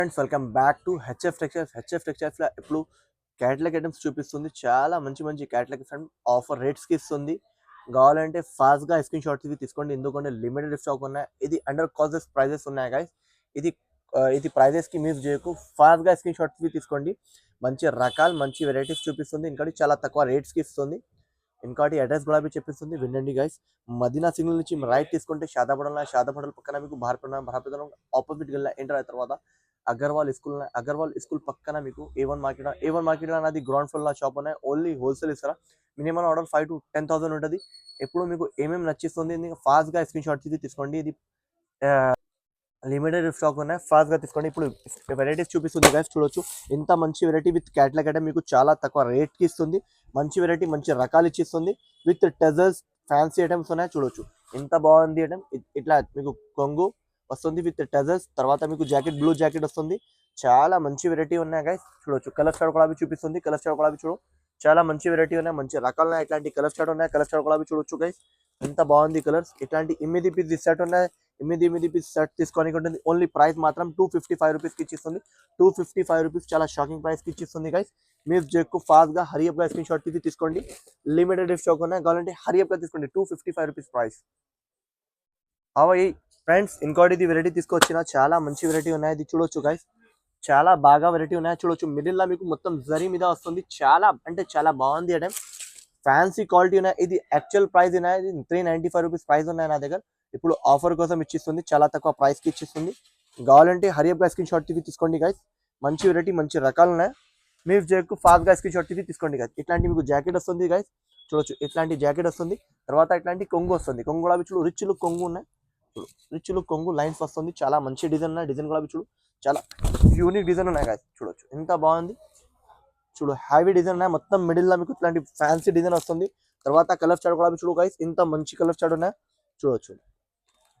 Friends welcome back to HF textiles లో ఇప్పుడు catalogue items చూపిస్తుంది. చాలా మంచి మంచి క్యాటలాగ్ ఫ్రెండ్ ఆఫర్ రేట్స్ కి ఇస్తుంది. కావాలంటే ఫాస్ట్ గా స్క్రీన్ షాట్ తీసుకోండి, ఎందుకంటే లిమిటెడ్ స్టాక్ ఉన్నాయి. ఇది అండర్ కాజెస్ ప్రైజెస్ ఉన్నాయి గైస్. ఇది ఇది ప్రైజెస్ కి మిస్ చేయకు, ఫాస్ట్ గా స్క్రీన్ షాట్ తీసుకోండి. మంచి రకాలు మంచి వెరైటీస్ చూపిస్తుంది, ఇంకోటి చాలా తక్కువ రేట్స్ కి ఇస్తుంది. ఇంకోటి అడ్రస్ కూడా చెప్పిస్తుంది, వినండి గైస్. మదీనా సిగ్నల్ నుంచి రైట్ తీసుకుంటే షాదాపడల పక్కన మీకు భారతపడం ఆపోజిట్ గా ఎంటర్ అయిన తర్వాత అగర్వాల్ స్కూల్ పక్కన మీకు ఏ వన్ మార్కెట్ అనేది గ్రౌండ్ ఫ్లోర్ లో షాప్ ఉన్నాయి. ఓన్లీ హోల్సేల్ ఇస్తారా. మినిమం ఆర్డర్ 5 to 10,000 ఉంటుంది. ఎప్పుడు మీకు ఏమేమి నచ్చిస్తుంది ఫాస్ట్ గా స్క్రీన్ షాట్ తీసుకోండి. ఇది లిమిటెడ్ స్టాక్ ఉన్నాయి, ఫాస్ట్ గా తీసుకోండి. ఇప్పుడు వెరైటీస్ చూపిస్తుంది గైస్, చూడొచ్చు. ఇంత మంచి వెరైటీ విత్ క్యాటలాగ్ అంటే మీకు చాలా తక్కువ రేట్ కి ఇస్తుంది. మంచి వెరైటీ మంచి రకాలు ఇచ్చిస్తుంది. విత్ టెజల్స్ ఫ్యాన్సీ ఐటమ్స్ ఉన్నాయి, చూడొచ్చు. ఎంత బాగుంది ఐటమ్. ఇట్లా మీకు కొంగు వస్తుంది విత్ టెజల్స్, తర్వాత మీకు జాకెట్ బ్లూ జాకెట్ వస్తుంది. చాలా మంచి వెరైటీ ఉన్నాయి గైస్, చూడొచ్చు. కలర్ స్టార్ట్ కూడా చూపిస్తుంది. కలర్ స్టార్ట్ కూడా చూడు, చాలా మంచి వెరైటీ ఉన్నాయి, మంచి రకాలు ఉన్నాయి. ఇట్లాంటి కలర్ స్టార్ట్ ఉన్నాయి, కలర్ స్టార్ట్ కూడా చూడొచ్చు గైస్. ఎంత బాగుంది కలర్స్. ఇట్లాంటి 8 పీస్ ఉన్నాయి. 8 పీస్ సెట్ తీసుకోనికి ఉంటుంది. ఓన్లీ ప్రైస్ మాత్రం 255 రూపీస్కి ఇచ్చిస్తుంది. 255 రూపీస్ చాలా షాకింగ్ ప్రైస్కి ఇచ్చిస్తుంది గైస్. మీరు జెక్కు ఫాస్ట్గా హరియప్గా స్క్రీన్ షాట్ తీసుకోండి. లిమిటెడ్ స్టాక్ ఉన్నాయి, కావాలంటే హరియప్గా తీసుకోండి. 255 రూపీస్ ప్రైస్. అవై ఫ్రెండ్స్, ఇంకోటి ఇది వెరైటీ తీసుకొచ్చిన చాలా మంచి వెరైటీ ఉన్నాయి. ఇది చూడొచ్చు గైస్, చాలా బాగా వెరైటీ ఉన్నాయి, చూడొచ్చు. మిడిల్లో మీకు మొత్తం జరీ మీద వస్తుంది. చాలా అంటే చాలా బాగుంది ఐటమ్. ఫ్యాన్సీ క్వాలిటీ ఉన్నాయి. ఇది యాక్చువల్ ప్రైస్ ఉన్నాయి, ఇది 395 రూపీస్ ప్రైస్ ఉన్నాయి నా దగ్గర. ఇప్పుడు ఆఫర్ కోసం ఇచ్చిస్తుంది, చాలా తక్కువ ప్రైస్కి ఇచ్చిస్తుంది. కావాలంటే హరియప్గా స్క్రీన్ షాట్ తీసుకోండి గైస్. మంచి వెరైటీ మంచి రకాలు ఉన్నాయి. మీరు జెక్కు ఫాస్ట్గా స్క్రీన్ షాట్ తీసుకోండి గైస్. ఇట్లాంటి మీకు జాకెట్ వస్తుంది గైస్, చూడొచ్చు. ఇట్లాంటి జాకెట్ వస్తుంది, తర్వాత ఇట్లాంటి కొంగు వస్తుంది. కొంగు కూడా చూడు, రిచ్ లుక్ కొంగు ఉన్నాయి. రిచ్ లుక్ కొంగు లైన్స్ వస్తుంది. చాలా మంచి డిజైన్ ఉన్నాయి. డిజైన్ కూడా చూడు, చాలా యూనిక్ డిజైన్ ఉన్నాయి గైస్, చూడొచ్చు. ఎంత బాగుంది చూడు. హ్యావీ డిజైన్ ఉన్నాయి. మొత్తం మిడిల్ లో మీకు ఇట్లాంటి ఫ్యాన్సీ డిజైన్ వస్తుంది. తర్వాత కలర్ స్టార్ట్ కూడా చూడు గైస్, ఇంత మంచి కలర్ స్టార్ట్ ఉన్నాయి, చూడొచ్చు.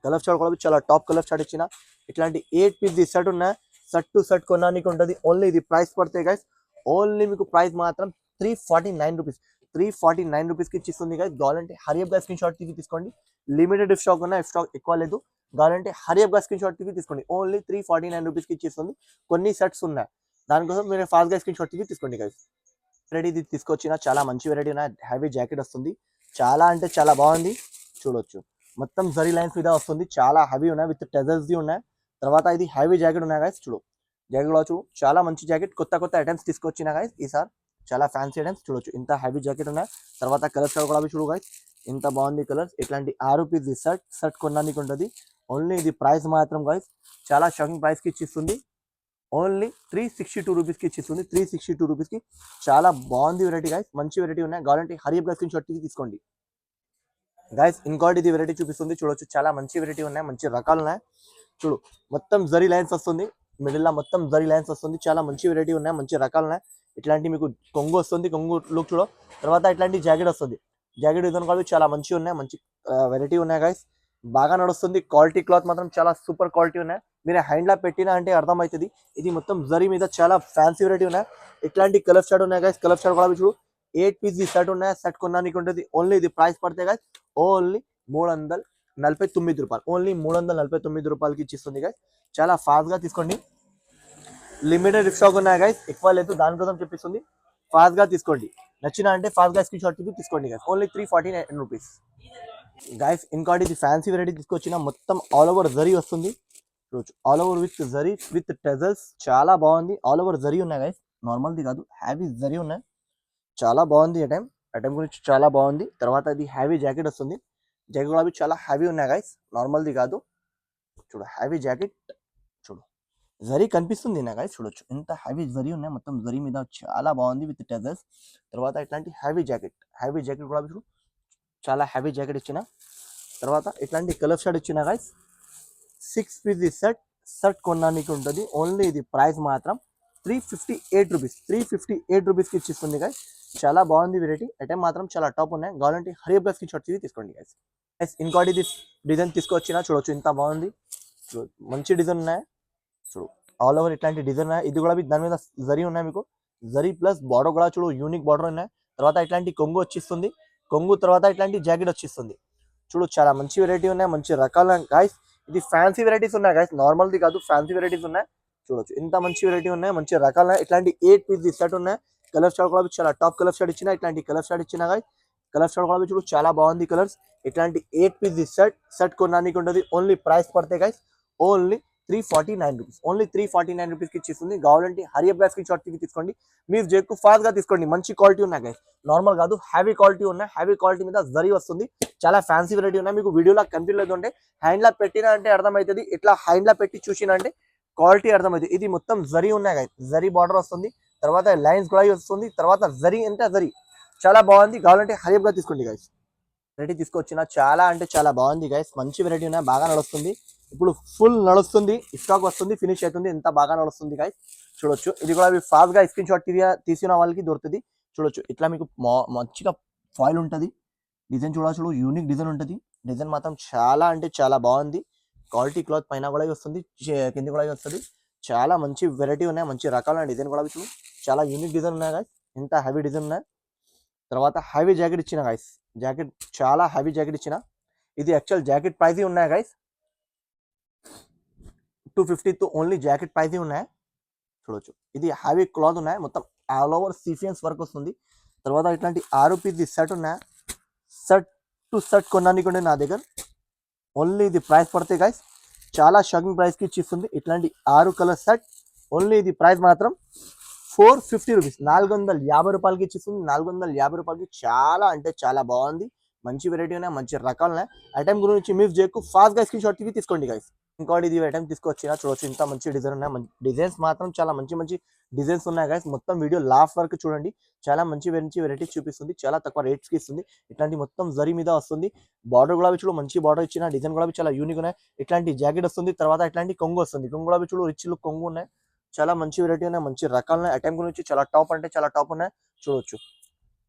కలర్ స్టార్ట్ కూడా చాలా టాప్ కలర్ స్టార్ట్ ఇచ్చిన. ఇట్లాంటి 8 పీస్ సెట్ ఉన్నాయి. సెట్ టు సెట్ కొనడానికి ఉంటుంది. ఓన్లీ ఇది ప్రైస్ పడితే గైస్, ఓన్లీ మీకు ప్రైస్ మాత్రం 349 రూపీస్. 349 రూపీస్కి ఇచ్చిస్తుంది గైస్. కావాలంటే హరియప్గా స్క్రీన్ షాట్ తీసుకోండి. లిమిటెడ్ స్టాక్ ఉన్నాయి, స్టాక్ ఎక్కువ లేదు. కావాలంటే హరియప్గా స్క్రీన్ షాట్ తీసుకోండి. ఓన్లీ 349 రూపీస్కి ఇచ్చిస్తుంది. కొన్ని సెట్స్ ఉన్నాయి, దానికోసం మీరు ఫాస్ట్గా స్క్రీన్ షాట్ తీసుకోండి గైస్. వెరైటీ ఇది తీసుకొచ్చిన చాలా మంచి వెరైటీ ఉన్నాయి. హ్యావీ జాకెట్ వస్తుంది, చాలా అంటే చాలా బాగుంది, చూడొచ్చు. మొత్తం జరీ లైన్స్ మీద వస్తుంది. చాలా హ్యావీ ఉన్నాయి, విత్ టెజల్స్ ఉన్నాయి. తర్వాత ఇది హ్యావీ జాకెట్ ఉన్నాయి గైస్, చూడు. జాకెట్ కూడా చూడు, చాలా మంచి జాకెట్. కొత్త ఐటమ్స్ తీసుకొచ్చిన గైస్ ఈసారి. చాలా ఫ్యాన్సీ ఐటమ్స్, చూడొచ్చు. ఇంత హ్యావీ జాకెట్ ఉన్నాయి. తర్వాత కలర్స్ కూడా చూడు గైస్, ఎంత బాగుంది కలర్స్. ఇట్లాంటి 6 పీస్ సెట్ కొనడానికి ఉంటుంది. ఓన్లీ ఇది ప్రైస్ మాత్రం గైస్ చాలా షాకింగ్ ప్రైస్కి ఇచ్చిస్తుంది. ఓన్లీ 362 రూపీస్కి ఇచ్చిస్తుంది. 362 రూపీస్కి చాలా బాగుంది వెరైటీ గైస్. మంచి వెరైటీ ఉన్నాయి. కావాలంటే హరియప్గా స్క్రీన్ షాట్ తీసుకోండి గైస్. ఇంకోటి ఇది వెరైటీ చూపిస్తుంది, చూడొచ్చు. చాలా మంచి వెరైటీ ఉన్నాయి, మంచి రకాలు ఉన్నాయి, చూడు. మొత్తం జరీ లైన్స్ వస్తుంది, మిడిల్లో మొత్తం జరీ లైన్స్ వస్తుంది. చాలా మంచి వెరైటీ ఉన్నాయి, మంచి రకాలు ఉన్నాయి. ఇట్లాంటి మీకు కొంగు వస్తుంది, కొంగు లుక్ చూడ. తర్వాత ఇట్లాంటి జాకెట్ వస్తుంది. జాకెట్ ఇదని కూడా చాలా మంచిగా ఉన్నాయి, మంచి వెరైటీ ఉన్నాయి గైస్. బాగా నడుస్తుంది. క్వాలిటీ క్లాత్ మాత్రం చాలా సూపర్ క్వాలిటీ ఉన్నాయి. మీరు హ్యాండ్లా పెట్టినా అంటే అర్థమవుతుంది. ఇది మొత్తం జరీ మీద చాలా ఫ్యాన్సీ వెరైటీ ఉన్నాయి. ఇట్లాంటి కలర్ స్టార్ట్ ఉన్నాయి గైస్. కలర్ స్టార్ట్ కూడా చూడు. 8 పీస్ సెట్ ఉన్నాయి, సెట్ కొనడానికి ఉంటుంది. ఓన్లీ ఇది ప్రైస్ పడితే గైస్ ఓన్లీ 349 రూపాయలు. ఓన్లీ 349 రూపాయలకి ఇచ్చిస్తుంది గైస్. చాలా ఫాస్ట్గా తీసుకోండి. లిమిటెడ్ స్టాక్ ఉన్నాయి గైస్, ఎక్కువ లేదు, దానికోసం చెప్పిస్తుంది. ఫాస్ట్గా తీసుకోండి. నచ్చిన అంటే ఫాస్ట్గా స్క్రీన్ షాట్ తీసుకోండి గైస్. Only 349 rupees guys. ఇంకోటి ఇది ఫ్యాన్సీ వెరైటీ తీసుకొచ్చిన. మొత్తం ఆల్ ఓవర్ జరీ వస్తుంది, all over with zari with టెజల్స్. చాలా బాగుంది. ఆల్ ఓవర్ జరీ ఉన్నాయి గైస్, నార్మల్ది కాదు, హ్యావీ జరీ ఉన్నాయి. చాలా బాగుంది ఐటమ్ గురించి చాలా బాగుంది. తర్వాత ఇది హ్యావీ జాకెట్ వస్తుంది. జాకెట్ కూడా చాలా హ్యావీ ఉన్నాయి గైస్, నార్మల్ది కాదు, చూడు. హ్యావీ జాకెట్ చూడు, జరీ కనిపిస్తుంది నా గైస్, చూడొచ్చు. ఎంత హ్యావీ జరీ ఉన్నాయి, మొత్తం జరీ మీద చాలా బాగుంది విత్ టెజల్స్. తర్వాత ఇట్లాంటి హ్యావీ జాకెట్ కూడా చూడు, చాలా హ్యావీ జాకెట్ ఇచ్చిన. తర్వాత ఇట్లాంటి కలర్ షర్ట్ ఇచ్చిన గైస్. 6 పీస్ సెట్ కొనడానికి ఉంటుంది. ఓన్లీ ఇది ప్రైస్ మాత్రం 358 రూపీస్. 358 రూపీస్కి ఇచ్చిస్తుంది గైస్. చాలా బాగుంది వెరైటీ. ఐటమ్ మాత్రం చాలా టాప్ ఉన్నాయి. కావాలంటే హరియప్గా స్క్రీన్ షాట్ తీసుకోండి గైస్. ఇంకోటి ఇది డిజైన్ తీసుకొచ్చిన, చూడొచ్చు. ఇంత బాగుంది, మంచి డిజైన్ ఉన్నాయి, చూడు. ఆల్ ఓవర్ ఇట్లాంటి డిజైన్ ఉన్నాయి. ఇది కూడా దాని మీద జరీ ఉన్నాయి, మీకు జరీ ప్లస్ బార్డర్ కూడా చూడు, యూనిక్ బార్డర్ ఉన్నాయి. తర్వాత ఇట్లాంటి కొంగు వచ్చిస్తుంది. కొంగు తర్వాత ఇట్లాంటి జాకెట్ వచ్చిస్తుంది, చూడు. చాలా మంచి వెరైటీ ఉన్నాయి, మంచి రకాల గైస్. ఇది ఫ్యాన్సీ వెరైటీస్ ఉన్నాయి గైస్, నార్మల్ది కాదు, ఫ్యాన్సీ వెరైటీస్ ఉన్నాయి, చూడొచ్చు ఇంత మంచి వెరైటీ ఉన్నాయి, మంచి రకాల ఇట్లాంటి 8 పీస్ సెట్ ఉన్నాయి. కలర్ స్టార్ కూడా చాలా టాప్ కలర్ స్టార్ ఇచ్చిన, ఇట్లాంటి కలర్ స్టార్ ఇచ్చిన గాయస్. కలర్ స్టార్ కూడా చూడు చాలా బాగుంది కలర్స్. ఇట్లాంటి 8 పీస్ సెట్ కొనడానికి ఉంటుంది. ఓన్లీ ప్రైస్ పడతాయి గైస్ ఓన్లీ 349 రూపీస్. ఓన్లీ 349 రూపీస్కి ఇచ్చేస్తుంది. కావాలంటే హరియప్ గ్యాస్ కి షార్ట్ తీసుకోండి. మీరు జేకు ఫాస్ట్ గా తీసుకోండి. మంచి క్వాలిటీ ఉన్నాయి గైస్, నార్మల్ కాదు, హ్యావీ క్వాలిటీ ఉన్నాయి. హ్యావీ క్వాలిటీ మీద జరీ వస్తుంది. చాలా ఫ్యాన్సీ వెరైటీ ఉన్నాయి. మీకు వీడియోలో కనిపించలేదు అంటే హ్యాండ్ లా పెట్టినా అంటే అర్థమవుతుంది. ఇట్లా హ్యాండ్ లా పెట్టి చూసినా అంటే క్వాలిటీ అర్థమవుతుంది. ఇది మొత్తం జరీ ఉన్నాయి గైస్, జరీ బార్డర్ వస్తుంది, తర్వాత లైన్స్ కూడా వస్తుంది, తర్వాత జరీ అంటే జరీ చాలా బాగుంది. కావాలంటే హరియప్ గా తీసుకోండి గైస్. వెరైటీ తీసుకొచ్చిన చాలా అంటే చాలా బాగుంది గైస్. మంచి వెరైటీ ఉన్నాయి, బాగా నడుస్తుంది. ఇప్పుడు ఫుల్ నడుస్తుంది, స్టాక్ వస్తుంది, ఫినిష్ అవుతుంది. ఎంత బాగా నడుస్తుంది గైస్ చూడొచ్చు. ఇది కూడా ఫాస్ట్ గా స్క్రీన్ షాట్ తీసిన వాళ్ళకి దొరుకుతుంది. చూడొచ్చు ఇట్లా మీకు మంచిగా ఫాయిల్ ఉంటుంది. డిజైన్ చూడొచ్చు, యూనిక్ డిజైన్ ఉంటుంది. డిజైన్ మాత్రం చాలా అంటే చాలా బాగుంది. క్వాలిటీ క్లాత్ పైన కూడా వస్తుంది, కింద కూడా వస్తుంది. చాలా మంచి వెరైటీ ఉన్నాయి, మంచి రకాల డిజైన్ కూడా చూడు, చాలా యూనిక్ డిజైన్ ఉన్నాయి గైస్. ఎంత హెవీ డిజైన్ ఉన్నాయి. తర్వాత హెవీ జాకెట్ ఇచ్చిన గైస్, జాకెట్ చాలా హెవీ జాకెట్ ఇచ్చిన. ఇది యాక్చువల్ జాకెట్ ప్రైస్ ఉన్నాయి గైస్ 250 తో ఓన్లీ జాకెట్ ప్రైస్ ఉన్నాయి. చూడొచ్చు ఇది హెవీ క్లాత్ ఉన్నాయి, మొత్తం ఆల్ ఓవర్ సీక్వెన్స్ వర్క్ వస్తుంది. తర్వాత ఇట్లాంటి 6 పీస్ సెట్ ఉన్నాయి. సెట్ టు సెట్ కొనడానికి ఉండే నా దగ్గర ఓన్లీ ఇది ప్రైస్ పడితే గైస్ చాలా షాకింగ్ ప్రైస్కి ఇచ్చిస్తుంది. ఇట్లాంటి 6 కలర్ సెట్ ఓన్లీ ఇది ప్రైస్ మాత్రం 450 రూపీస్, 450 రూపాయలకి ఇచ్చిస్తుంది. 450 రూపాయలకి చాలా అంటే చాలా బాగుంది. మంచి వెరైటీ ఉన్నాయి, మంచి రకాలు ఉన్నాయి. ఐటమ్ గురించి మీరు చేయకు ఫాస్ట్ గా స్క్రీన్ షాట్ తీసుకోండి గైస్. ఇంకోటి ఇది ఐటమ్ తీసుకొచ్చినా చూడొచ్చు, ఇంత మంచి డిజైన్ ఉన్నాయి. డిజైన్స్ మాత్రం చాలా మంచి మంచి డిజైన్స్ ఉన్నాయి గైస్. మొత్తం వీడియో లాస్ట్ వరకు చూడండి. చాలా మంచి వెరైటీస్ చూపిస్తుంది, చాలా తక్కువ రేట్స్కి ఇస్తుంది. ఇట్లాంటి మొత్తం జరీ మీద వస్తుంది. బార్డర్ కూడా చూడు మంచి బార్డర్ ఇచ్చిన, డిజైన్ కూడా చాలా యూనిక్ ఉన్నాయి. ఇట్లాంటి జాకెట్ వస్తుంది, తర్వాత ఇట్లాంటి కొంగు వస్తుంది. కొంగు కూడా చూడు రిచ్ లుక్ కొంగు ఉన్నాయి. చాలా మంచి వెరైటీ ఉన్నాయి, మంచి రకాలు ఉన్నాయి. ఐటమ్ గురించి చాలా టాప్ అంటే చాలా టాప్ ఉన్నాయి. చూడొచ్చు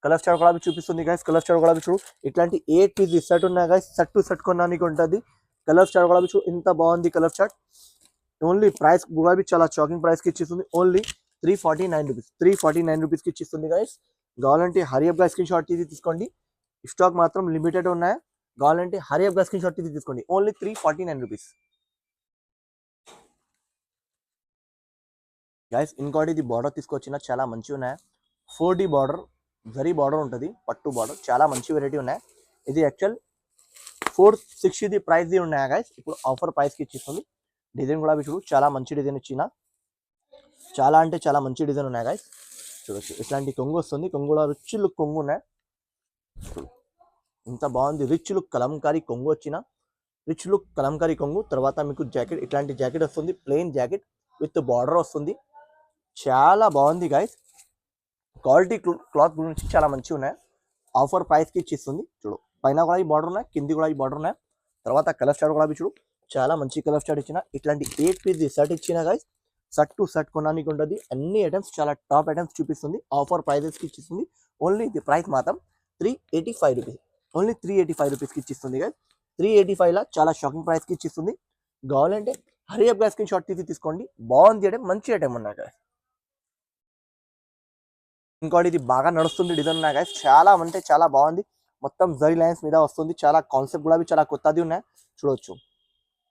కలర్ స్టార్ కూడా చూపిస్తుంది గైస్. కలర్ స్టార్ కూడా చూడు ఇట్లాంటి 8 పీస్ సెట్ ఉన్నాయి గైస్. సెట్ టు సెట్ కొనడానికి ఉంటుంది. కలర్ స్టార్ కూడా చూడు ఎంత బాగుంది కలర్ చార్ట్. ఓన్లీ ప్రైస్ కూడా చాలా షాకింగ్ ప్రైస్కి ఇచ్చిస్తుంది. ఓన్లీ 349 రూపీస్, 349 రూపీస్కి ఇచ్చిస్తుంది గైస్. కావాలంటే హరియప్ గా స్క్రీన్ షాట్ తీసుకోండి. స్టాక్ మాత్రం లిమిటెడ్ ఉన్నాయి. కావాలంటే హరియప్ గా స్క్రీన్ షాట్ తీసుకోండి. Only 349 rupees guys. ఇంకోటి ఇది బార్డర్ తీసుకొచ్చిన చాలా మంచిగా ఉన్నాయి. 4D బార్డర్, జరీ బార్డర్ ఉంటుంది, పట్టు బార్డర్, చాలా మంచి వెరైటీ ఉన్నాయి. ఇది యాక్చువల్ 460 ప్రైస్ ఉన్నాయి గైస్. ఇప్పుడు ఆఫర్ ప్రైస్కి ఇచ్చిస్తుంది. డిజైన్ కూడా చూడు చాలా మంచి డిజైన్ ఇచ్చిన, చాలా అంటే చాలా మంచి డిజైన్ ఉన్నాయి గైస్. చూడొచ్చు ఇట్లాంటి కొంగు వస్తుంది. కొంగు కూడా రిచ్ లుక్ కొంగు ఉన్నాయి. ఇంత బాగుంది, రిచ్ లుక్ కలంకారీ కొంగు వచ్చిన, రిచ్ లుక్ కలంకారీ కొంగు. తర్వాత మీకు జాకెట్, ఇట్లాంటి జాకెట్ వస్తుంది, ప్లెయిన్ జాకెట్ విత్ బార్డర్ వస్తుంది. చాలా బాగుంది గైస్. క్వాలిటీ క్లాత్ గురించి చాలా మంచిగా ఉన్నాయి. ఆఫర్ ప్రైస్కి ఇచ్చిస్తుంది. చూడు పైన కూడా ఈ బార్డర్ ఉన్నాయి, కింది కూడా ఈ బార్డర్ ఉన్నాయి. తర్వాత కలర్ స్టార్ట్ కూడా చూడు చాలా మంచి కలర్ స్టార్ట్ ఇచ్చిన. ఇట్లాంటి 8 పీస్ సెట్ ఇచ్చిన గైస్. సెట్ టు సెట్ కొనడానికి ఉంటుంది. అన్ని ఐటమ్స్ చాలా టాప్ ఐటమ్స్ చూపిస్తుంది. ఆఫర్ ప్రైజెస్కి ఇచ్చిస్తుంది. ఓన్లీ ఇది ప్రైస్ మాత్రం 385 రూపీస్, ఓన్లీ 385 రూపీస్కి ఇచ్చిస్తుంది గైస్. 385లా చాలా షాకింగ్ ప్రైస్కి ఇచ్చిస్తుంది. కావాలంటే హరియప్ గా స్క్రీన్ షాట్ తీసుకోండి. బాగుంది ఐటమ్, మంచి ఐటమ్ ఉన్నాయి గైస్. ఇంకోటి ఇది బాగా నడుస్తుంది డిజైన్ ఉన్నాయి గైస్. చాలా అంటే చాలా బాగుంది. మొత్తం జరీ లైన్స్ మీద వస్తుంది. చాలా కాన్సెప్ట్ కూడా చాలా కొత్తది ఉన్నాయి. చూడొచ్చు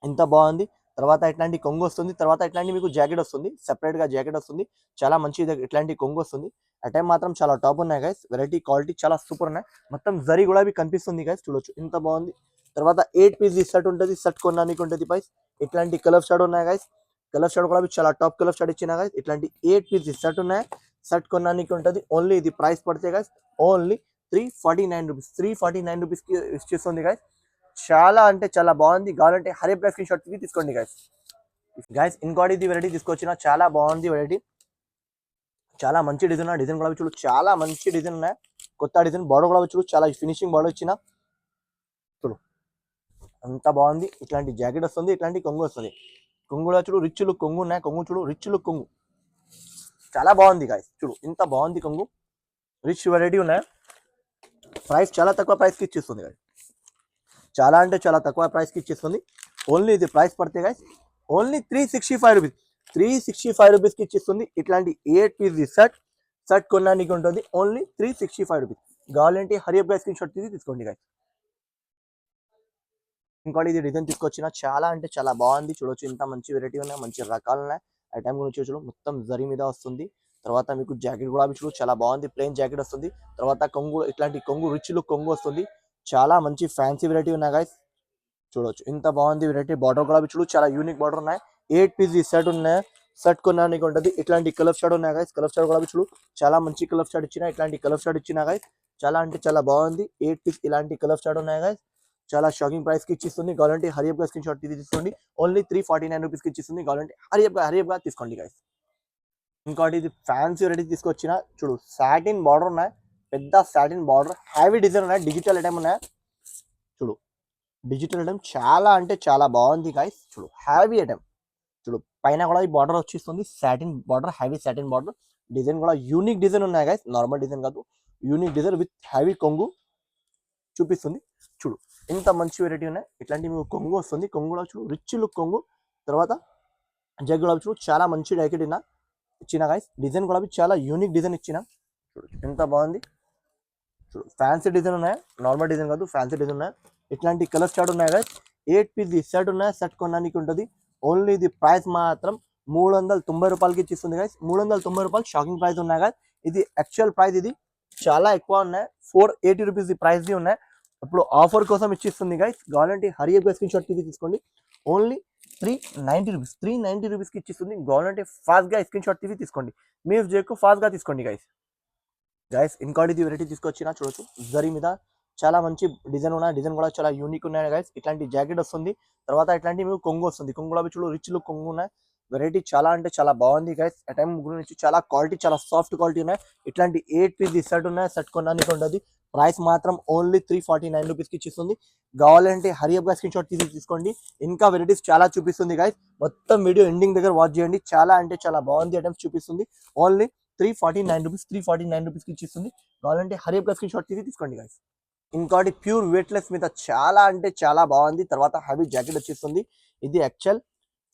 ఎంత బాగుంది. తర్వాత ఇట్లాంటి కొంగు వస్తుంది. తర్వాత ఇట్లాంటి మీకు జాకెట్ వస్తుంది, సెపరేట్ గా జాకెట్ వస్తుంది. చాలా మంచి ఇట్లాంటి కొంగు వస్తుంది. ఐటమ్ మాత్రం చాలా టాప్ ఉన్నాయి గైస్. వెరైటీ క్వాలిటీ చాలా సూపర్ ఉన్నాయి. మొత్తం జరీ కూడా కనిపిస్తుంది గైస్. చూడొచ్చు ఎంత బాగుంది. తర్వాత 8 పీస్ సెట్ ఉంటుంది. సెట్ కొనడానికి ఉంటుంది ప్రైస్. ఇట్లాంటి కలర్ స్టార్ట్ ఉన్నాయి గైస్. కలర్ స్టార్ట్ కూడా చాలా టాప్ కలర్ స్టార్ట్ ఇచ్చిన గైస్. ఇట్లాంటి 8 పీస్ సెట్ ఉన్నాయి. సెట్ కొనడానికి ఉంటుంది. ఓన్లీ ఇది ప్రైస్ పడితే గైస్ ఓన్లీ 349 రూపీస్, 349 రూపీస్కి ఇచ్చేస్తుంది గైస్. చాలా అంటే చాలా బాగుంది. కావాలంటే హరియప్ గా స్క్రీన్ షాట్ తీసుకోండి గైస్. గైస్ ఇంకోటి ఇది వెరైటీ తీసుకొచ్చిన, చాలా బాగుంది వెరైటీ. చాలా మంచి డిజైన్, డిజైన్ కూడా చూడు చాలా మంచి డిజైన్ ఉన్నాయి. కొత్త డిజైన్, బార్డర్ కూడా చూడు చాలా ఫినిషింగ్ బార్డర్ ఇచ్చిన. చూడు అంత బాగుంది. ఇట్లాంటి జాకెట్ వస్తుంది, ఇట్లాంటి కొంగు వస్తుంది. కొంగు కూడా చూడు రిచ్ లుక్ కొంగు ఉన్నాయి. కొంగు చూడు రిచ్ లుక్ కొంగు చాలా బాగుంది గైస్. చూడు ఇంత బాగుంది కొంగు, రిచ్ వెరైటీ ఉన్నాయి. ప్రైస్ చాలా తక్కువ ప్రైస్కి ఇచ్చేస్తుంది గైస్. చాలా అంటే చాలా తక్కువ ప్రైస్కి ఇచ్చేస్తుంది. ఓన్లీ ఇది ప్రైస్ పడితే గైస్ ఓన్లీ 365 రూపీస్, 365 రూపీస్కి ఇచ్చేస్తుంది. ఇట్లాంటి 8 పీస్ సెట్ కొనడానికి ఉంటుంది. Only 365 rupees. కావాలంటే హరియప్ గా స్క్రీన్ షాట్ తీసుకోండి గైస్. ఇంకోటి ఇది డిజైన్ తీసుకొచ్చిన, చాలా అంటే చాలా బాగుంది. చూడొచ్చు ఇంత మంచి వెరైటీ ఉన్నాయి, మంచి రకాలు ఉన్నాయి. ఐటమ్ గురించి చూడు మొత్తం జరీ మీద వస్తుంది. తర్వాత మీకు జాకెట్ కూడా చూడు చాలా బాగుంది, ప్లెయిన్ జాకెట్ వస్తుంది. తర్వాత కొంగు ఇట్లాంటి కొంగు రిచ్ లుక్ కొంగు వస్తుంది. చాలా మంచి ఫ్యాన్సీ వెరైటీ ఉన్నాయి గైస్, చూడొచ్చు ఇంత బాగుంది వెరైటీ. బార్డర్ కూడా చూడు చాలా యూనిక్ బార్డర్ ఉన్నాయి. 8 పీస్ సెట్ ఉన్నాయి. సెట్ కొనడానికి ఉంటుంది. ఇట్లాంటి కలర్ షాట్ ఉన్నాయి గైస్, కలర్ షాట్ కూడా చూడు చాలా మంచి కలర్ షాట్ ఇచ్చిన, ఇట్లాంటి కలర్ షాట్ ఇచ్చిన గైస్. చాలా అంటే చాలా బాగుంది. 8 పీస్ ఇలాంటి కలర్ షాట్ ఉన్నాయి గైస్. చాలా షాకింగ్ ప్రైస్ కి ఇచ్చిస్తుంది. కావాలంటే హరియప్ గా స్క్రీన్ షాట్ తీసుకోండి. ఓన్లీ 349 రూపీస్ కి ఇచ్చిస్తుంది. కావాలంటే హరియప్ గా తీసుకోండి గైస్. ఇంకోటి ఇది ఫ్యాన్సీ వెరైటీ తీసుకొచ్చిన చూడు, సాటిన్ బార్డర్ ఉన్నాయి, పెద్ద సాటిన్ బార్డర్, హ్యావీ డిజైన్ ఉన్నాయి, డిజిటల్ ఐటమ్ ఉన్నాయి. చూడు డిజిటల్ ఐటమ్ చాలా అంటే చాలా బాగుంది గైస్. చూడు హ్యావీ ఐటమ్, చూడు పైన కూడా ఈ బార్డర్ వచ్చేస్తుంది, satin border, heavy satin border. Design కూడా యూనిక్ డిజైన్ ఉన్నాయి గైస్, నార్మల్ డిజైన్ కాదు, యూనిక్ డిజైన్ విత్ హ్యావీ కొంగు చూపిస్తుంది. చూడు ఇంత మంచి వెరైటీ ఉన్నాయి. ఇట్లాంటి మీకు కొంగు వస్తుంది, కొంగు కూడా చూడు రిచ్ లుక్ కొంగు. తర్వాత జగ్ కూడా చూడు చాలా మంచి జాకెట్ ఇచ్చిన గైస్. డిజైన్ కూడా చాలా యూనిక్ డిజైన్ ఇచ్చిన, చూడు ఎంత బాగుంది. చూడు ఫ్యాన్సీ డిజైన్ ఉన్నాయి, నార్మల్ డిజైన్ కాదు, ఫ్యాన్సీ డిజైన్ ఉన్నాయి. ఇట్లాంటి కలర్ షాట్ ఉన్నాయి గైస్. 8 పీస్ సెట్ ఉన్నాయి. సెట్ కొనడానికి ఉంటుంది. ఓన్లీ ఇది ప్రైస్ మాత్రం 390 రూపాయలకి ఇచ్చిస్తుంది గైస్. 390 రూపాయలు షాకింగ్ ప్రైస్ ఉన్నాయి గైస్. ఇది యాక్చువల్ ప్రైస్, ఇది చాలా ఎక్కువ ఉన్నాయి. 480 రూపీస్ ఈ ప్రైస్ ఉన్నాయి. ఇప్పుడు ఆఫర్ కోసం ఇచ్చిస్తుంది గైస్. కావాలంటే హరియప్ గా స్క్రీన్ షాట్ తీసుకోండి. ఓన్లీ 390 రూపీస్, 390 రూపీస్కి ఇచ్చిస్తుంది. కావాలంటే ఫాస్ట్గా స్క్రీన్ షాట్ తీసుకోండి. మీరు చేయకు ఫాస్ట్గా తీసుకోండి గైస్. ఇంకోటి ఇది వెరైటీ తీసుకొచ్చిన చూడొచ్చు, జరీ మీద చాలా మంచి డిజైన్ ఉన్నాయి. డిజైన్ కూడా చాలా యూనిక్ ఉన్నాయి గైస్. ఇట్లాంటి జాకెట్ వస్తుంది. తర్వాత ఇట్లాంటి మీకు కొంగు వస్తుంది. కొంగు కూడా చూడు రిచ్ లుక్ కొంగు ఉన్నాయి. వెరైటీ చాలా అంటే చాలా బాగుంది గైస్. ఐటమ్ గురించి చాలా క్వాలిటీ, చాలా సాఫ్ట్ క్వాలిటీ ఉన్నాయి. ఇట్లాంటి 8 పీస్ సెట్ ఉన్నాయి. సెట్ కొనడానికి ఉంటుంది. ప్రైస్ మాత్రం ఓన్లీ 349 రూపీస్కి ఇచ్చిస్తుంది. కావాలంటే హరియప్ గా స్క్రీన్ షాట్ తీసుకోండి. ఇంకా వెరైటీస్ చాలా చూపిస్తుంది గైస్. మొత్తం వీడియో ఎండింగ్ దగ్గర వాచ్ చేయండి. చాలా అంటే చాలా బాగుంది ఐటమ్స్ చూపిస్తుంది. ఓన్లీ 349 రూపీస్, 349 రూపీస్కి ఇచ్చిస్తుంది. కావాలంటే హరియప్ గా స్క్రీన్ షాట్ తీసుకోండి గైస్. ఇంకోటి ప్యూర్ వెయిట్లెస్ మీద చాలా అంటే చాలా బాగుంది. తర్వాత హెవీ జాకెట్ వచ్చేస్తుంది. ఇది యాక్చువల్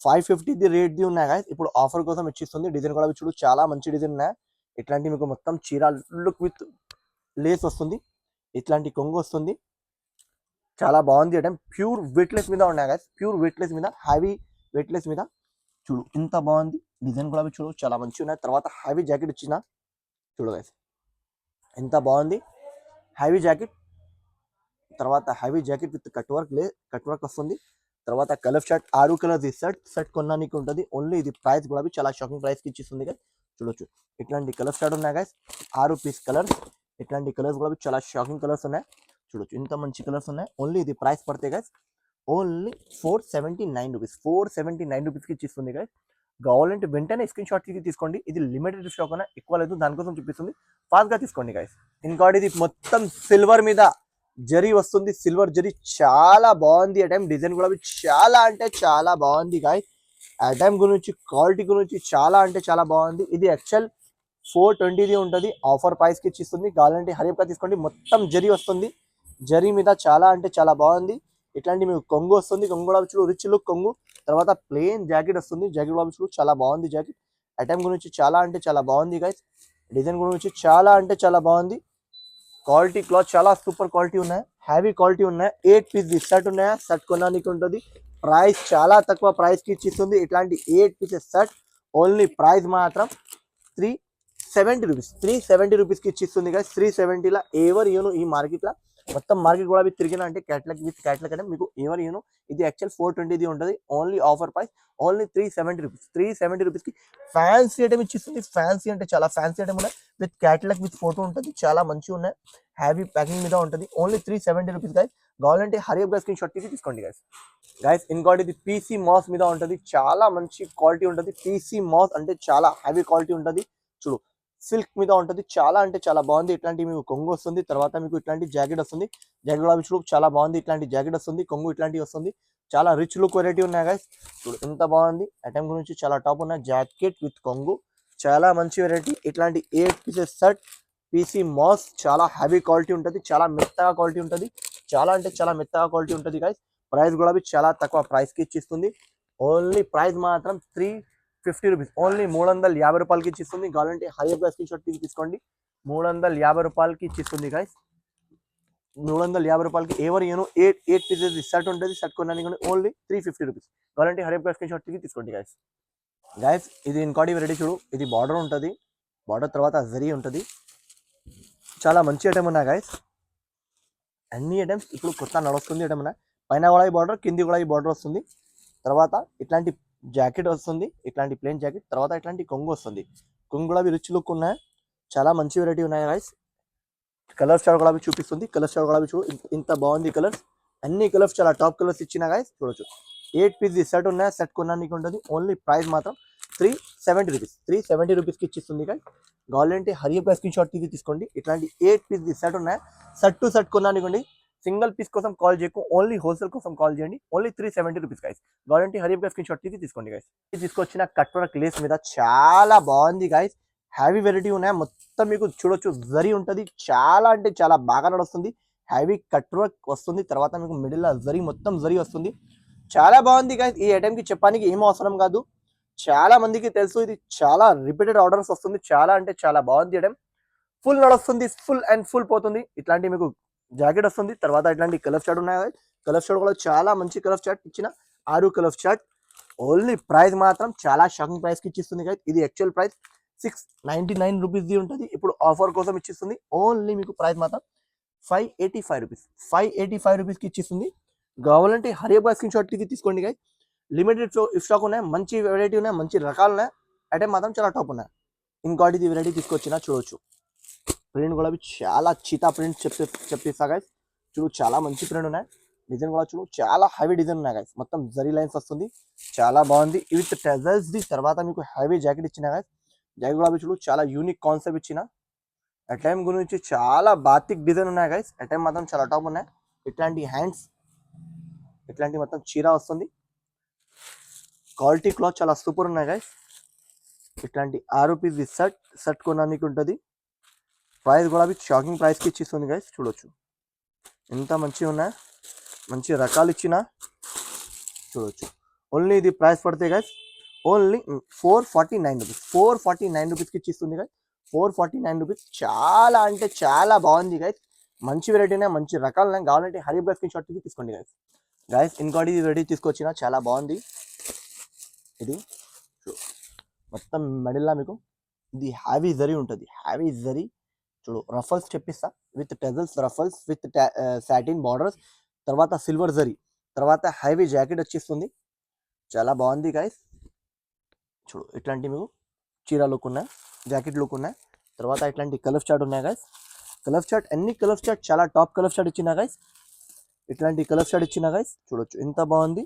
550 రేట్ది ఉన్నాయి గైస్. ఇప్పుడు ఆఫర్ కోసం ఇచ్చిస్తుంది. డిజైన్ కూడా చూడు చాలా మంచి డిజైన్ ఉన్నాయి. ఇట్లాంటి మీకు మొత్తం చీర లుక్ విత్ లేస్ వస్తుంది. ఇట్లాంటి కొంగు వస్తుంది. చాలా బాగుంది ఐటమ్. ప్యూర్ వెయిట్లెస్ మీద ఉన్నాయి గైస్. ప్యూర్ వెయిట్లెస్ మీద, హ్యావీ వెయిట్లెస్ మీద చూడు ఇంత బాగుంది. డిజైన్ కూడా చూడు చాలా మంచిగా ఉన్నాయి. తర్వాత హ్యావీ జాకెట్ ఇచ్చిన చూడు గైస్ ఎంత బాగుంది. హ్యావీ జాకెట్, తర్వాత హ్యావీ జాకెట్ విత్ కట్ వర్క్ వస్తుంది. తర్వాత కలర్ షర్ట్ 6 కలర్స్ సెట్ కొనడానికి ఉంటుంది. ఓన్లీ ఇది ప్రైస్ కూడా చాలా షాకింగ్ ప్రైస్కి ఇచ్చిస్తుంది గైస్. చూడొచ్చు ఇట్లాంటి కలర్ షర్ట్ ఉన్నాయి గైస్. 6 piece colours. ఇట్లాంటి కలర్స్ కూడా చాలా షాకింగ్ కలర్స్ ఉన్నాయి. చూడొచ్చు ఇంత మంచి కలర్స్ ఉన్నాయి. ఓన్లీ ఇది ప్రైస్ పడితే గైస్ ఓన్లీ 479 రూపీస్, 479 రూపీస్కి ఇచ్చిస్తుంది గైస్. కావాలంటే వెంటనే స్క్రీన్ షాట్ తీసుకోండి. ఇది లిమిటెడ్ స్టాక్ అన్న, ఎక్కువ లేదు, దానికోసం చూపిస్తుంది. ఫాస్ట్గా తీసుకోండి గైస్. ఇంకోటి ఇది మొత్తం సిల్వర్ మీద జరీ వస్తుంది. సిల్వర్ జరీ చాలా బాగుంది ఐటమ్. డిజైన్ కూడా చాలా అంటే చాలా బాగుంది గైస్. ఐటమ్ గురించి క్వాలిటీ గురించి చాలా అంటే చాలా బాగుంది. ఇది యాక్చువల్ 420 ఉంటుంది. ఆఫర్ ప్రైస్కి ఇచ్చిస్తుంది. కావాలంటే హరియప్గా తీసుకోండి. మొత్తం జరీ వస్తుంది. జరీ మీద చాలా అంటే చాలా బాగుంది. ఇట్లాంటి మీకు కొంగు వస్తుంది. కొంగు కూడా చూడు రిచ్ లుక్ కొంగు. తర్వాత ప్లెయిన్ జాకెట్ వస్తుంది. జాకెట్ కూడా చూడు చాలా బాగుంది జాకెట్. ఐటమ్ గురించి చాలా అంటే చాలా బాగుంది గైస్. డిజైన్ గురించి చాలా అంటే చాలా బాగుంది. క్వాలిటీ క్లాత్ చాలా సూపర్ క్వాలిటీ ఉన్నాయి. హ్యావీ క్వాలిటీ ఉన్నాయి. 8 పీస్ సెట్ ఉన్నాయా, సెట్ కొనడానికి ఉంటుంది. ప్రైస్ చాలా తక్కువ ప్రైస్కి ఇచ్చిస్తుంది. ఇట్లాంటి 8 పీసెస్ సెట్ ఓన్లీ ప్రైస్ మాత్రం 370 రూపీస్, 370 రూపీస్కి ఇచ్చిస్తుంది గైస్. 370లా ఎవరు యూను ఈ మార్కెట్లో మొత్తం మార్కెట్ కూడా తిరిగిన అంటే క్యాట్లాగ్ అంటే మీకు ఎవరు యూను. ఇది యాక్చువల్ 420 ఉంటుంది. Only offer price only 370 rupees. 370 రూపీస్కి ఫ్యాన్సీ ఐటమ్ ఇచ్చిస్తుంది. ఫ్యాన్సీ అంటే చాలా ఫ్యాన్సీ ఐటమ్ ఉన్నాయి. విత్ క్యాట్లాగ్ విత్ ఫోటో ఉంటుంది. చాలా మంచిగా ఉన్నాయి. హ్యావీ ప్యాకింగ్ మీద ఉంటుంది. Only 370 rupees guys. కావాలంటే హరియప్ గా స్క్రీన్ షాట్ తీసుకోండి గైస్. ఇంకోటి ఇది పీసీ మాస్ మీద ఉంటుంది. చాలా మంచి క్వాలిటీ ఉంటుంది. పీసీ మాస్ అంటే చాలా హ్యావీ క్వాలిటీ ఉంటుంది. చూడు సిల్క్ మీద ఉంటుంది. చాలా అంటే చాలా బాగుంది. ఇట్లాంటి మీకు కొంగు వస్తుంది. తర్వాత మీకు ఇట్లాంటి జాకెట్ వస్తుంది. జాకెట్ కూడా చూడు చాలా బాగుంది. ఇట్లాంటి జాకెట్ వస్తుంది. కొంగు ఇట్లాంటివి వస్తుంది. చాలా రిచ్ లుక్ వెరైటీ ఉన్నాయి గైస్. చూడు ఎంత బాగుంది. ఐటమ్ గురించి చాలా టాప్ ఉన్నాయి. జాకెట్ విత్ కొంగు చాలా మంచి వెరైటీ. ఇట్లాంటి 8 పీసెస్ సెట్ పీసీ మాస్ చాలా హ్యావీ క్వాలిటీ ఉంటుంది. చాలా మెత్తగా క్వాలిటీ ఉంటుంది. చాలా అంటే చాలా మెత్తగా క్వాలిటీ ఉంటుంది గైస్. ప్రైస్ కూడా చాలా తక్కువ ప్రైస్కి ఇచ్చిస్తుంది. ఓన్లీ ప్రైస్ మాత్రం 350 రూపీస్, ఓన్లీ 350 రూపాయలకి ఇచ్చిస్తుంది. కావాలంటే హరియప్ గా స్క్రీన్ షాట్ తీసుకొని 350 రూపాయలకి ఇచ్చిస్తుంది గైస్. 350 రూపాయలకి ఎవరు యూను 8 పీసెస్ సెట్ ఉంటుంది. సెట్ కొనడానికి ఓన్లీ 350 రూపీస్. కావాలంటే హరియప్ గా స్క్రీన్ షాట్ తీసుకోండి గైస్. గైస్ ఇది ఇంకోటి వెరైటీ చూడు, ఇది బార్డర్ ఉంటుంది, బార్డర్ తర్వాత జరీ ఉంటుంది, చాలా మంచి ఐటమ్ ఉన్నాయి గైస్. అన్ని ఐటమ్స్ ఇప్పుడు కొత్త నడుస్తుంది ఐటమ్ ఉన్నాయి. పైన కూడా ఈ బార్డర్, కింది కూడా ఈ బార్డర్ వస్తుంది. తర్వాత ఇట్లాంటి జాకెట్ వస్తుంది, ఇట్లాంటి ప్లేన్ జాకెట్, తర్వాత ఇట్లాంటి కొంగు వస్తుంది. కొంగు కూడా రిచ్ లుక్ ఉన్నాయి, చాలా మంచి వెరైటీ ఉన్నాయి గైస్. కలర్స్ కూడా చూపిస్తుంది, కలర్స్ కూడా చూడు ఇంత బాగుంది కలర్స్. అన్ని కలర్స్ చాలా టాప్ కలర్స్ ఇచ్చిన గైస్ చూడొచ్చు. 8 పీస్ సెట్ ఉన్నాయి, సెట్ కొనడానికి ఉంటుంది. ఓన్లీ ప్రైస్ మాత్రం 370 రూపీస్, 370 రూపీస్కి ఇచ్చిస్తుంది గైస్. కావాలంటే హరియప్ స్క్రీన్ షాట్ తీసుకోండి. ఇట్లాంటి 8 పీస్ సెట్ ఉన్నాయి, సెట్ టు సెట్ కొనడానికి. సింగిల్ పీస్ కోసం కాల్ చేయకు, ఓన్లీ హోల్సేల్ కోసం కాల్ చేయండి. Only 370 rupees guys. కావాలంటే హరియప్ స్క్రీన్ షాట్ తీసుకోండి గైస్. తీసుకొచ్చిన కట్ వర్క్ లేస్ మీద చాలా బాగుంది గైస్, హ్యావీ వెరైటీ ఉన్నాయి. మొత్తం మీకు చూడొచ్చు జరీ ఉంటుంది, చాలా అంటే చాలా బాగా నడుస్తుంది. హ్యావీ కట్ వర్క్ వస్తుంది, తర్వాత మీకు మిడిల్ జరీ మొత్తం జరీ వస్తుంది. చాలా బాగుంది గైస్. ఈ ఐటమ్కి చెప్పడానికి ఏం అవసరం కాదు, చాలా మందికి తెలుసు. ఇది చాలా రిపీటెడ్ ఆర్డర్స్ వస్తుంది, చాలా అంటే చాలా బాగుంది ఐటమ్. ఫుల్ నడుస్తుంది, ఫుల్ అండ్ ఫుల్ పోతుంది. ఇట్లాంటి మీకు జాకెట్ వస్తుంది, తర్వాత ఇట్లాంటి కలర్ చార్ట్ ఉన్నాయి. కలర్ చార్ట్ కూడా చాలా మంచి కలర్ చార్ట్ ఇచ్చిన, 6 కలర్ చార్ట్. ఓన్లీ ప్రైస్ మాత్రం చాలా షాకింగ్ ప్రైస్కి ఇచ్చిస్తుంది గైస్. ఇది యాక్చువల్ ప్రైస్ 699 రూపీస్ది ఉంటుంది, ఇప్పుడు ఆఫర్ కోసం ఇచ్చిస్తుంది. ఓన్లీ మీకు ప్రైస్ మాత్రం 585 రూపీస్, 585 రూపీస్కి ఇచ్చిస్తుంది. కావాలంటే హరియబా స్క్రీన్ షాట్ తీసుకోండి గైస్. లిమిటెడ్ స్టాక్ ఉన్నాయి, మంచి వెరైటీ ఉన్నాయి, మంచి రకాలు ఉన్నాయి. ఐటమ్ మాత్రం చాలా టాప్ ఉన్నాయి. ఇంకోటి ఇది వెరైటీ తీసుకొచ్చినా చూడొచ్చు. ప్రింట్ కూడా చాలా చీతా ప్రింట్ చెప్పిస్తా గైస్. చూడు చాలా మంచి ప్రింట్ ఉన్నాయి. డిజైన్ కూడా చూడు చాలా హెవీ డిజైన్ ఉన్నాయి గైస్. మొత్తం జరీ లైన్స్ వస్తుంది, చాలా బాగుంది. విత్ టెజల్స్ ది తర్వాత మీకు హెవీ జాకెట్ ఇచ్చిన గైస్. జాకెట్ కూడా చూడు చాలా యూనిక్ కాన్సెప్ట్ ఇచ్చిన. అటైమ్ గురించి చాలా బాతిక్ డిజైన్ ఉన్నాయి గైస్. అటైమ్ మాత్రం చాలా టాప్ ఉన్నాయి. ఇట్లాంటి హ్యాండ్స్, ఇట్లాంటి మొత్తం చీర వస్తుంది. క్వాలిటీ క్లాత్ చాలా సూపర్ ఉన్నాయి గైస్. ఇట్లాంటి 6 పీస్ సెట్ కొనడానికి ఉంటుంది. ప్రైస్ కూడా షాకింగ్ ప్రైస్కి ఇచ్చిస్తుంది గైస్. చూడొచ్చు ఎంత మంచిగా ఉన్నాయి, మంచి రకాలు ఇచ్చిన చూడొచ్చు. ఓన్లీ ఇది ప్రైస్ పడితే గైస్ ఓన్లీ 449 రూపీస్, 449 రూపీస్కి ఇచ్చిస్తుంది గైస్. 449 రూపీస్, చాలా అంటే చాలా బాగుంది గైస్. మంచి వెరైటీనే, మంచి రకాలనే. కావాలంటే హరీబ్ స్క్రీన్ షాట్ తీసుకోండి గైస్. గైస్ ఇంకోటి వెరైటీ తీసుకొచ్చిన, చాలా బాగుంది. ఇది మొత్తం మెడల్లా మీకు ఇది హ్యావీ జరీ ఉంటుంది, హ్యావీ జరీ. చూడు రఫల్స్ చెప్పిస్తా, with tassels, ruffles with satin borders, తర్వాత సిల్వర్ జరీ, తర్వాత హెవీ జాకెట్ వచ్చేస్తుంది. చాలా బాగుంది గైస్. చూడు ఇట్లాంటి మీకు చీర లుక్ ఉన్నాయి, జాకెట్ లుక్ ఉన్నాయి. తర్వాత ఇట్లాంటి కలర్ చార్ట్ ఉన్నాయి గైస్. కలర్ చార్ట్ అన్ని కలర్ చార్ట్ చాలా టాప్ కలర్ చార్ట్ ఇచ్చిన గైస్. ఇట్లాంటి కలర్ చార్ట్ ఇచ్చిన గైస్. చూడొచ్చు ఎంత బాగుంది.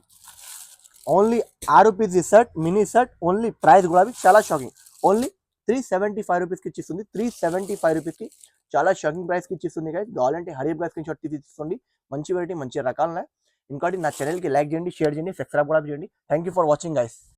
Only 6 piece set, mini set. Only price కూడా చాలా షాకింగ్, ఓన్లీ 375 రూపీస్కి ఇచ్చిస్తుంది. 375 రూపీస్కి చాలా షాకింగ్ ప్రైస్కి ఇచ్చిస్తుంది గైస్. కావాలంటే హరీబ్ స్క్రీన్ షాట్ తీసుకోండి. మంచి వెరైటీ, మంచి రకాలున్నాయి. ఇంకోటి నా ఛానల్కి లైక్ చేయండి, షేర్ చేయండి, సబ్స్క్రైబ్ కూడా చేయండి. Thank you for watching guys.